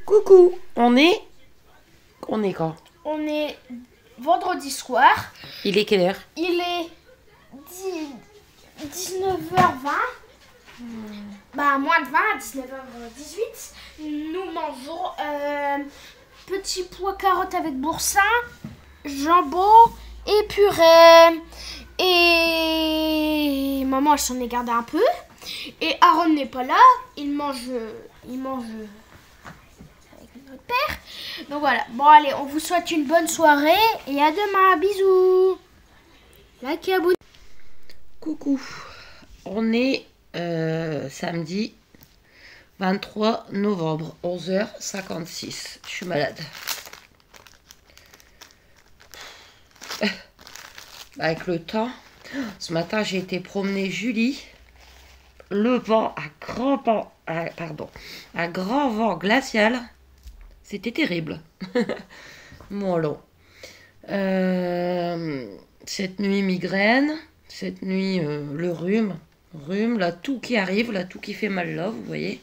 Coucou, on est quand? On est vendredi soir. Il est quelle heure? Il est 19h20. Bah, moins de 20, à 19h18. Nous mangeons petits pois carottes avec boursin, jambon et purée. Et maman, elle s'en est gardée un peu. Et Aaron n'est pas là. Il mange avec notre père. Donc voilà. Bon, allez, on vous souhaite une bonne soirée. Et à demain. Bisous. Like et abonnez. Coucou, on est samedi 23 novembre, 11h56. Je suis malade. Avec le temps, ce matin j'ai été promener Julie. Le vent à grand vent glacial. C'était terrible. Voilà. Cette nuit migraine. Cette nuit le rhume. La toux qui arrive, la toux qui fait mal là, vous voyez.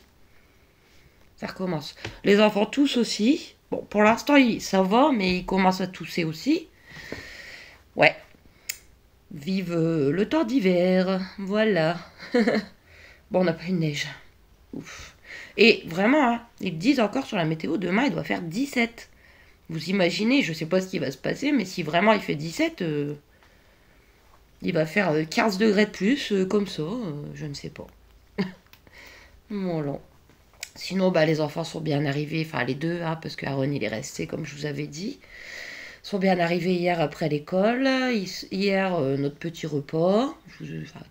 Ça recommence. Les enfants tous aussi. Bon, pour l'instant ça va, mais ils commencent à tousser aussi. Ouais. Vive le temps d'hiver. Voilà. Bon, on n'a pas eu de neige. Ouf. Et vraiment, hein, ils disent encore sur la météo, demain, il doit faire 17. Vous imaginez, je ne sais pas ce qui va se passer, mais si vraiment il fait 17, il va faire 15 degrés de plus, comme ça, je ne sais pas. Voilà. Sinon, bah, les enfants sont bien arrivés, enfin les deux, hein, parce que Aaron, il est resté, comme je vous avais dit. Sont bien arrivés hier après l'école. Hier, notre petit repas.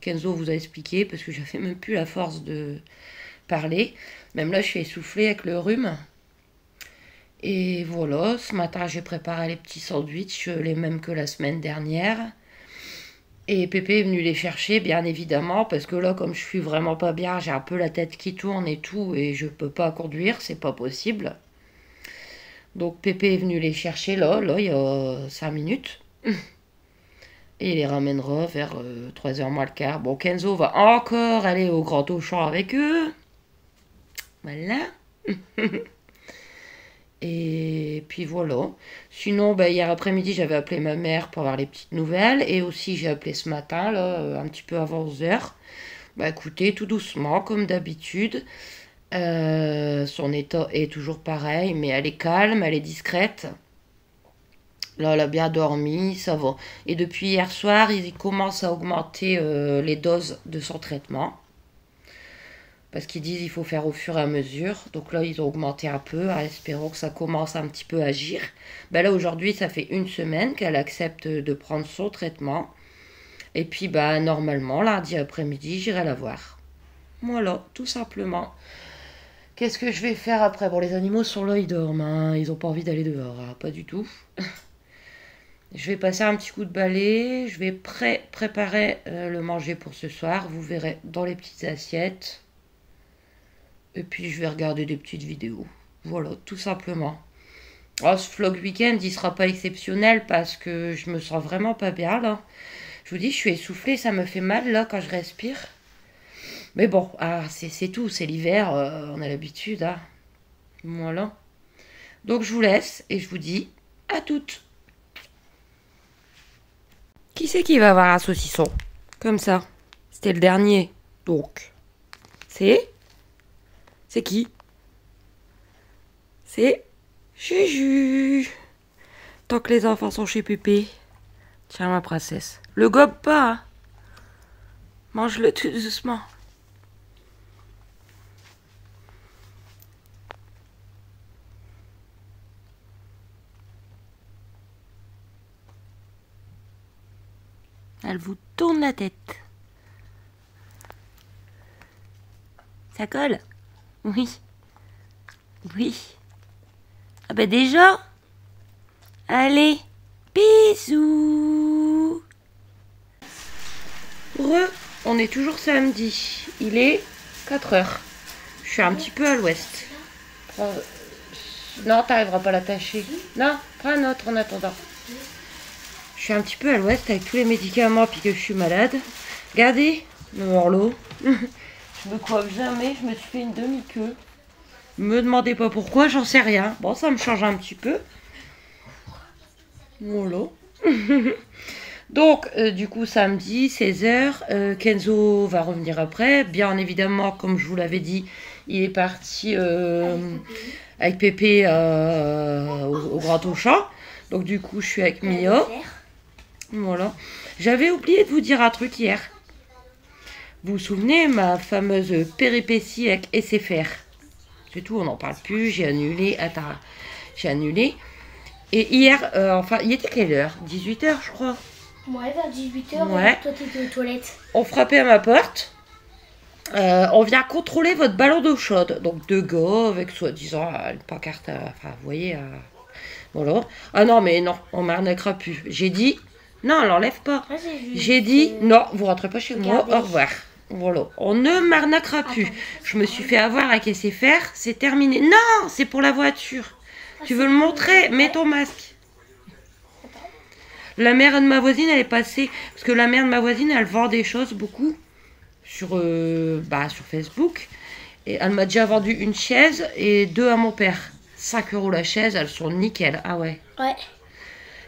Kenzo vous a expliqué parce que j'avais même plus la force de parler. Même là, je suis essoufflée avec le rhume. Et voilà, ce matin, j'ai préparé les petits sandwichs, les mêmes que la semaine dernière. Et Pépé est venu les chercher, bien évidemment, parce que là, comme je suis vraiment pas bien, j'ai un peu la tête qui tourne et tout, et je peux pas conduire, c'est pas possible. Donc Pépé est venu les chercher là, il y a 5 minutes. Et il les ramènera vers 3h moins le quart. Bon, Kenzo va encore aller au Grand Auchan avec eux. Voilà. Et puis voilà. Sinon, bah, hier après-midi, j'avais appelé ma mère pour avoir les petites nouvelles. Et aussi, j'ai appelé ce matin, là, un petit peu avant 11h. Bah écoutez, tout doucement, comme d'habitude. Son état est toujours pareil, mais elle est calme, elle est discrète. Là, elle a bien dormi, ça va. Et depuis hier soir, ils commencent à augmenter les doses de son traitement. Parce qu'ils disent qu'il faut faire au fur et à mesure. Donc là, ils ont augmenté un peu, en espérant que ça commence un petit peu à agir. Ben là, aujourd'hui, ça fait 1 semaine qu'elle accepte de prendre son traitement. Et puis, bah, normalement, lundi après-midi, j'irai la voir. Voilà, tout simplement. Qu'est-ce que je vais faire après? Bon, les animaux sont là, ils dorment, hein. Ils n'ont pas envie d'aller dehors, hein. Pas du tout. Je vais passer un petit coup de balai. Je vais préparer le manger pour ce soir. Vous verrez dans les petites assiettes. Et puis, je vais regarder des petites vidéos. Voilà, tout simplement. Oh, ce vlog week-end, il sera pas exceptionnel parce que je me sens vraiment pas bien, là. Je vous dis, je suis essoufflée, ça me fait mal, là, quand je respire. Mais bon, ah, c'est tout, c'est l'hiver, on a l'habitude, hein. Voilà. Donc je vous laisse et je vous dis à toutes. Qui c'est qui va avoir un saucisson? Comme ça. C'était le dernier. Donc. C'est qui? C'est Juju. Tant que les enfants sont chez Pépé. Tiens ma princesse. Le gobe pas, hein. Mange-le tout doucement. Elle vous tourne la tête. Ça colle? Oui. Oui. Ah bah déjà? Allez, bisous. On est toujours samedi. Il est 4h. Je suis un petit peu à l'ouest. Non, t'arriveras pas à l'attacher. Non, prends un autre en attendant. Je suis un petit peu à l'ouest avec tous les médicaments puis que je suis malade. Regardez, mon horloge. Je me coiffe jamais, je me suis fait une demi-queue. Me demandez pas pourquoi, j'en sais rien. Bon, ça me change un petit peu. Voilà. Donc, du coup, samedi, 16h, Kenzo va revenir après. Bien évidemment, comme je vous l'avais dit, il est parti avec Pépé au Grand Auchan. Donc, du coup, je suis avec Mia. Voilà. J'avais oublié de vous dire un truc hier. Vous vous souvenez, ma fameuse péripétie avec SFR. C'est tout, on n'en parle plus. J'ai annulé. Attends, j'ai annulé. Et hier, enfin, il était quelle heure? 18h, je crois. Ouais, vers 18h, Ouais. toi t'étais aux toilettes. On frappait à ma porte. On vient contrôler votre ballon d'eau chaude. Donc, deux gars avec soi-disant une pancarte. Enfin, vous voyez. Voilà. Ah non, mais non, on m'arnaquera plus. J'ai dit, non, on l'enlève pas. Ah, J'ai dit, non, vous rentrez pas chez moi, regardez. au revoir. Voilà, on ne m'arnaquera plus. Je me suis fait avoir avec SFR, c'est terminé. Non, c'est pour la voiture. Tu veux le montrer? Mets ton masque. La mère de ma voisine, elle est passée. Parce que la mère de ma voisine, elle vend des choses beaucoup sur Facebook. Et elle m'a déjà vendu une chaise et deux à mon père. 5 € la chaise, elles sont nickel. Ah ouais. Ouais.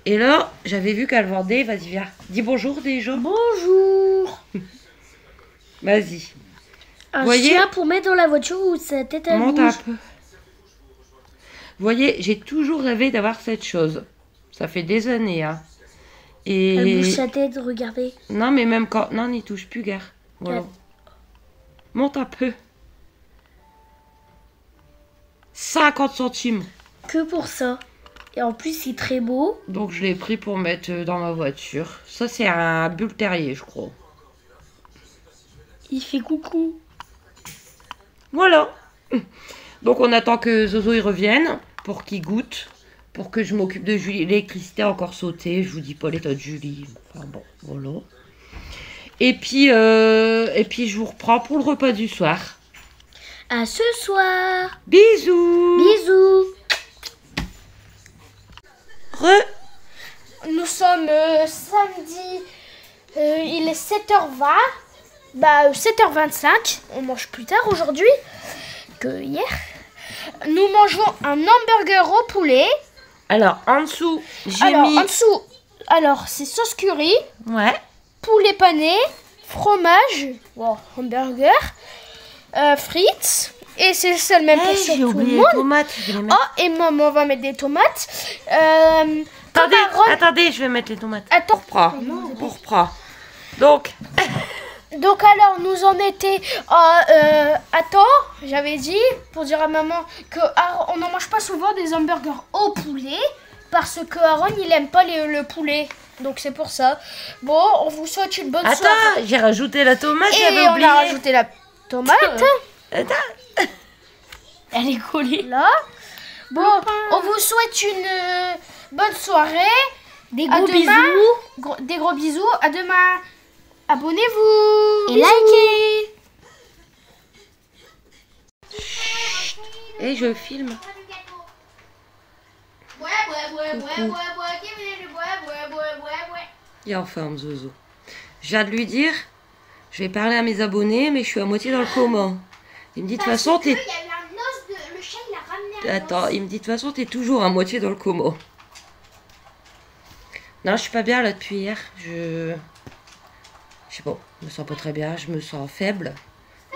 Et là, j'avais vu qu'elle vendait. Vas-y, viens. Dis bonjour déjà. Bonjour. Vas-y. Un Voyez chien pour mettre dans la voiture ou sa tête à Monte un bouge. peu. Vous voyez, j'ai toujours rêvé d'avoir cette chose. Ça fait des années, hein. Elle Et... bouge sa tête, regardez. Non, mais même quand... Non, n'y touche plus, gare. Voilà. Ouais. Monte un peu. 50 centimes. Que pour ça. Et en plus, c'est très beau. Donc, je l'ai pris pour mettre dans ma voiture. Ça, c'est un bulle terrier, je crois. Il fait coucou. Voilà. Donc, on attend que Zozo y revienne pour qu'il goûte. Pour que je m'occupe de Julie. L'électricité a encore sauté. Je vous dis pas l'état de Julie. Enfin bon, voilà. Et puis je vous reprends pour le repas du soir. À ce soir. Bisous. Bisous. Re. Nous sommes samedi. Il est 7h20. Bah, 7h25. On mange plus tard aujourd'hui que hier. Nous mangeons un hamburger au poulet. Alors, en dessous, j'ai Alors, mis... en dessous, alors c'est sauce curry, Ouais. poulet pané, fromage, hamburger, frites. Et c'est ça le même Hey, pour j'ai tout le oublié les monde. tomates. Je vais les mettre. Oh, et maman va mettre des tomates. Attendez, Aaron- attendez, je vais mettre les tomates. Attends. On reprend. Donc, Donc alors, nous en étions attends, j'avais dit, pour dire à maman que on n'en mange pas souvent des hamburgers au poulet, parce que Aaron, il aime pas le poulet. Donc c'est pour ça. Bon, on vous souhaite une bonne soirée. attends, j'ai rajouté la tomate, Et j'avais on oublié. a rajouté la tomate. Attends. Elle est collée là. Bon, on vous souhaite une bonne soirée. Des gros bisous. Des gros bisous. À demain. Abonnez-vous. Et likez. Et je filme. Il est en forme, Zozo. Je viens de lui dire, je vais parler à mes abonnés, mais je suis à moitié dans le coma. Il me dit de toute façon, t'es... Il y a eu un os de... Le chat, il a ramené un Attends, il me dit de toute façon, t'es toujours à moitié dans le coma. Non, je suis pas bien là depuis hier. Je sais pas, je me sens pas très bien, je me sens faible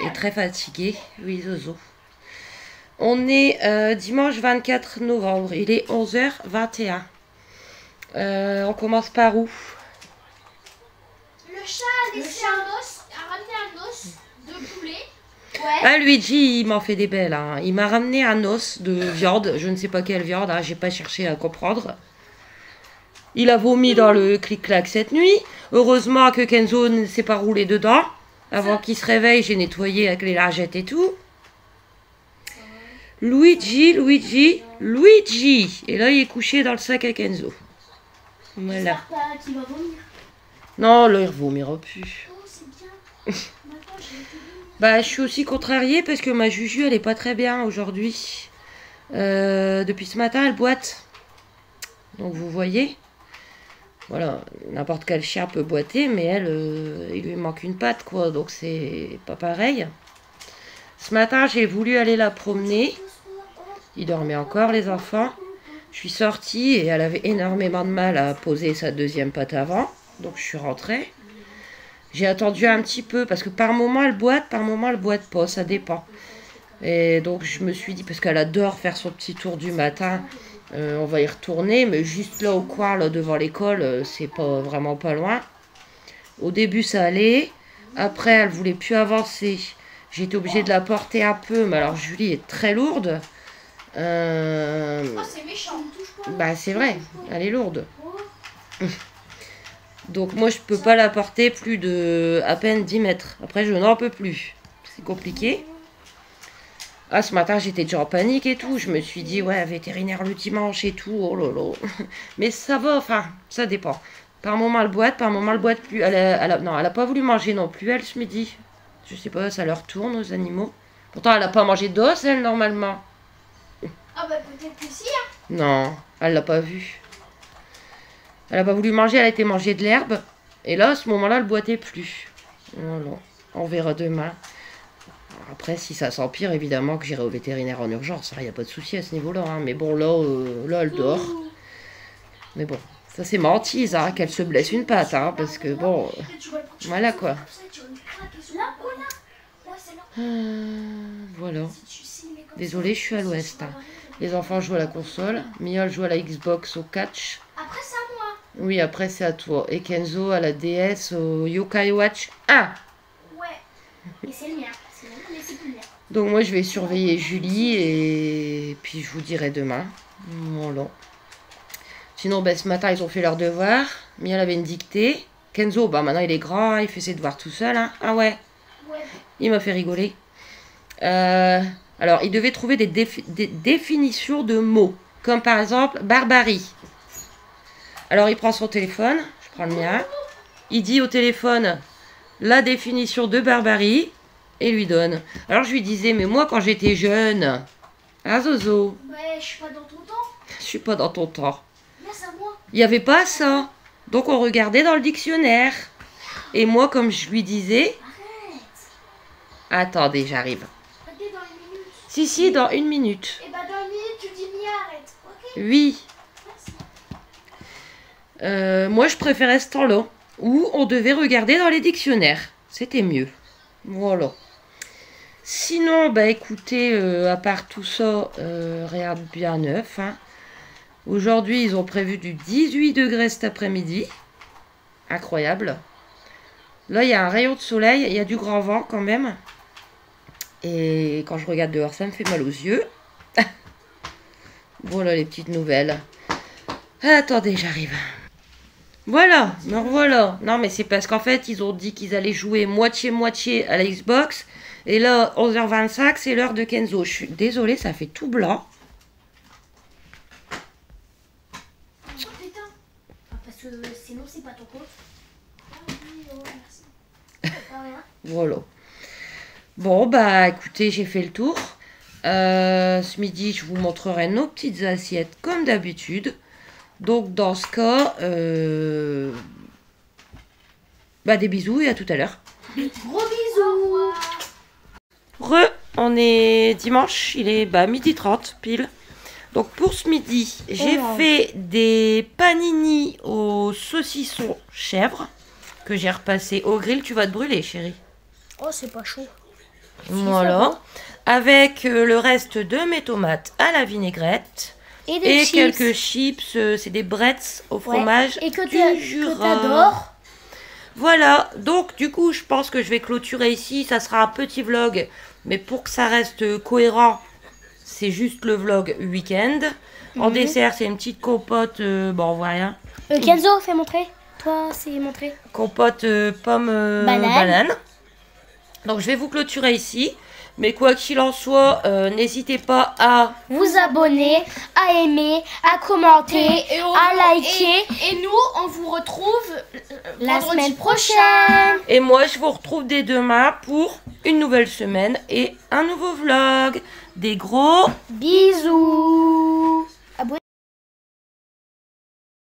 et très fatiguée. Oui, Zozo. On est dimanche 24 novembre, il est 11h21. On commence par où? Le chat a laissé un os, a ramené un os de poulet. Ouais. Ah, Luigi, il m'en fait des belles. Hein. Il m'a ramené un os de viande, je ne sais pas quelle viande, hein, j'ai pas cherché à comprendre. Il a vomi dans le clic-clac cette nuit. Heureusement que Kenzo ne s'est pas roulé dedans. Avant qu'il se réveille, j'ai nettoyé avec les lingettes et tout. Luigi. Et là, il est couché dans le sac à Kenzo. Voilà. J'espère pas qu'il va vomir. Non, là, il ne vomira plus. Oh, c'est bien. Maintenant, je vais te dire. Bah, je suis aussi contrariée parce que ma Juju, elle est pas très bien aujourd'hui. Depuis ce matin, elle boite. Donc, vous voyez. Voilà, n'importe quel chien peut boiter, mais elle, il lui manque une patte, quoi. Donc, c'est pas pareil. Ce matin, j'ai voulu aller la promener. Ils dormaient encore, les enfants. Je suis sortie et elle avait énormément de mal à poser sa deuxième patte avant. Donc, je suis rentrée. J'ai attendu un petit peu parce que par moment, elle boite, par moment, elle boite pas. Ça dépend. Et donc, je me suis dit, parce qu'elle adore faire son petit tour du matin, on va y retourner. Mais juste là, au coin, là, devant l'école, c'est pas vraiment pas loin. Au début, ça allait. Après, elle voulait plus avancer. J'ai été obligée de la porter un peu. Mais alors, Julie est très lourde. Oh, c'est méchant. Bah, c'est vrai. Elle est lourde. Donc, moi, je peux pas la porter plus de à peine 10 mètres. Après, je n'en peux plus. C'est compliqué. Ah, ce matin, j'étais déjà en panique et tout. Je me suis dit, ouais, vétérinaire le dimanche et tout. Oh là là. Mais ça va, enfin, ça dépend. Par moment, elle boite, par moment, elle boite plus. Non, elle a pas voulu manger non plus, elle, ce midi. Je sais pas, ça leur tourne aux animaux. Pourtant, elle a pas mangé d'os, elle, normalement. Ah bah peut-être que si, hein. Non, elle l'a pas vu. Elle a pas voulu manger, elle a été manger de l'herbe. Et là, à ce moment-là, elle boitait plus. Voilà. On verra demain. Après, si ça s'empire, évidemment que j'irai au vétérinaire en urgence. Il n'y a pas de souci à ce niveau-là. Hein. Mais bon, là, elle dort. Mais bon, ça c'est ma hantise, hein, qu'elle se blesse une patte. Hein, parce que bon, voilà quoi. Voilà. Désolée, je suis à l'ouest. Hein. Les enfants jouent à la console. Mia joue à la Xbox au catch. Après, c'est à moi. Oui, après c'est à toi. Et Kenzo à la DS au Yokai Watch 1. Ouais. Et c'est le mien. C'est le mien, mais c'est plus le mien. Donc moi je vais surveiller Julie et puis je vous dirai demain. Voilà. Sinon, ben, ce matin ils ont fait leurs devoirs. Mia elle avait une dictée. Kenzo, bah maintenant il est grand, il fait ses devoirs tout seul. Hein. Ah ouais. Ouais. Il m'a fait rigoler. Alors, il devait trouver des définitions de mots. Comme par exemple, barbarie. Alors, il prend son téléphone. Je prends le mien. Il dit au téléphone la définition de barbarie. Et lui donne. Alors, je lui disais, mais moi, quand j'étais jeune... Ah, Zozo. Ouais, je suis pas dans ton temps. Je suis pas dans ton temps. Là, c'est à moi. Il n'y avait pas ça. Donc, on regardait dans le dictionnaire. Et moi, comme je lui disais... Arrête. Attendez, j'arrive. Arrêtez dans une minute. Si, dans 1 minute. Et bah dans une minute, tu dis Mia, arrête. Ok. Oui. Merci. Moi, je préférais ce temps-là. Où on devait regarder dans les dictionnaires. C'était mieux. Voilà. Sinon, bah écoutez, à part tout ça, rien de bien neuf. Hein. Aujourd'hui, ils ont prévu du 18 degrés cet après-midi. Incroyable. Là, il y a un rayon de soleil. Il y a du grand vent quand même. Et quand je regarde dehors, ça me fait mal aux yeux. Voilà les petites nouvelles. Attendez, j'arrive. Voilà, me revoilà. Non, mais c'est parce qu'en fait, ils ont dit qu'ils allaient jouer moitié-moitié à la Xbox. Et là, 11h25, c'est l'heure de Kenzo. Je suis désolée, ça fait tout blanc. Oh, putain. Ah, parce que sinon, c'est pas ton compte. Ah oui, oh, merci. Pas rien. Voilà. Bon, bah écoutez, j'ai fait le tour. Ce midi, je vous montrerai nos petites assiettes comme d'habitude. Donc, dans ce cas, bah, des bisous et à tout à l'heure. Gros bisous. On est dimanche, il est 12h30 pile. Donc, pour ce midi, j'ai fait des panini au saucisson chèvre que j'ai repassé au grill. Tu vas te brûler, chérie. Oh, c'est pas chaud. Voilà. Avec le reste de mes tomates à la vinaigrette. Et quelques chips, c'est des Bretz au fromage et que du Jura. t'adores. Voilà, donc du coup je pense que je vais clôturer ici, ça sera un petit vlog, mais pour que ça reste cohérent, c'est juste le vlog week-end. En dessert, c'est une petite compote, bon on voit rien. Kenzo, fais montrer. Toi, c'est montrer. Compote pomme banane. Donc je vais vous clôturer ici. Mais quoi qu'il en soit, n'hésitez pas à vous abonner, à aimer, à commenter, à liker. Et nous, on vous retrouve la semaine prochaine. Et moi, je vous retrouve dès demain pour une nouvelle semaine et un nouveau vlog. Des gros bisous.